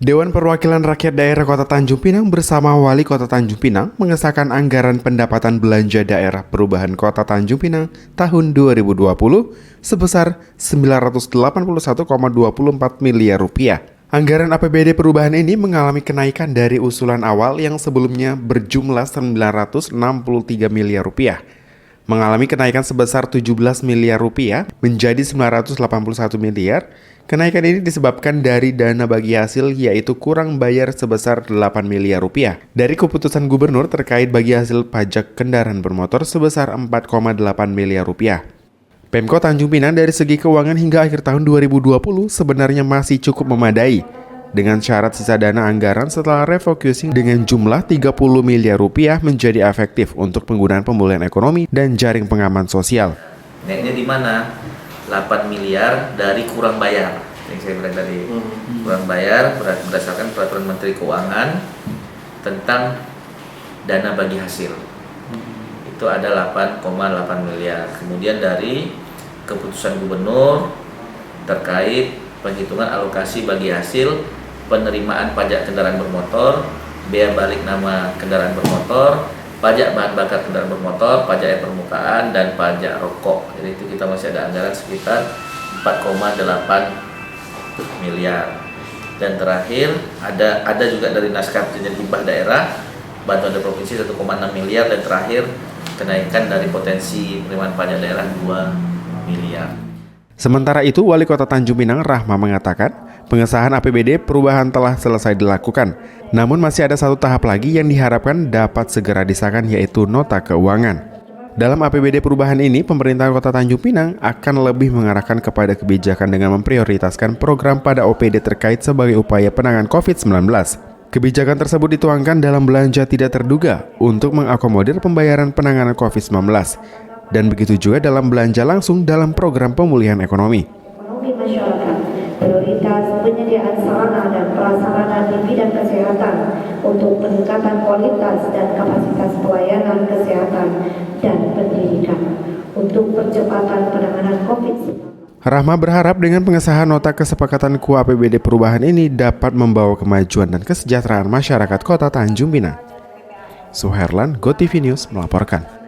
Dewan Perwakilan Rakyat Daerah Kota Tanjung Pinang bersama Wali Kota Tanjung Pinang mengesahkan anggaran pendapatan belanja daerah perubahan Kota Tanjung Pinang tahun 2020 sebesar Rp981,24 miliar. Anggaran APBD perubahan ini mengalami kenaikan dari usulan awal yang sebelumnya berjumlah Rp963 miliar, mengalami kenaikan sebesar Rp17 miliar menjadi Rp981 miliar. Kenaikan ini disebabkan dari dana bagi hasil yaitu kurang bayar sebesar Rp8 miliar dari keputusan gubernur terkait bagi hasil pajak kendaraan bermotor sebesar Rp4,8 miliar. Pemkot Tanjung Pinang dari segi keuangan hingga akhir tahun 2020 sebenarnya masih cukup memadai dengan syarat sisa dana anggaran setelah refocusing dengan jumlah Rp30 miliar menjadi efektif untuk penggunaan pemulihan ekonomi dan jaring pengaman sosial. Naiknya di mana? 8 miliar dari kurang bayar yang saya bilang tadi. Kurang bayar berdasarkan peraturan Menteri Keuangan tentang dana bagi hasil. Itu ada 8,8 miliar. Kemudian dari keputusan gubernur terkait penghitungan alokasi bagi hasil penerimaan pajak kendaraan bermotor, bea balik nama kendaraan bermotor, pajak bahan bakar kendaraan bermotor, pajak air permukaan, dan pajak rokok. Jadi itu kita masih ada anggaran sekitar 4,8 miliar. Dan terakhir ada juga dari naskah perjanjian hibah daerah, bantuan dari provinsi 1,6 miliar, dan terakhir kenaikan dari potensi penerimaan pajak daerah 2 miliar. Sementara itu, Wali Kota Tanjung Pinang Rahma mengatakan, pengesahan APBD perubahan telah selesai dilakukan, namun masih ada satu tahap lagi yang diharapkan dapat segera disahkan yaitu nota keuangan. Dalam APBD perubahan ini, pemerintah Kota Tanjung Pinang akan lebih mengarahkan kepada kebijakan dengan memprioritaskan program pada OPD terkait sebagai upaya penanganan COVID-19. Kebijakan tersebut dituangkan dalam belanja tidak terduga untuk mengakomodir pembayaran penanganan COVID-19. Dan begitu juga dalam belanja langsung dalam program pemulihan ekonomi. Masyarakat, prioritas penyediaan sarana dan prasarana di bidang kesehatan untuk peningkatan kualitas dan kapasitas pelayanan kesehatan dan pendidikan untuk percepatan penanganan COVID-19. Rahma berharap dengan pengesahan nota kesepakatan KUA APBD perubahan ini dapat membawa kemajuan dan kesejahteraan masyarakat Kota Tanjung Pinang. Suherlan, GoTV News melaporkan.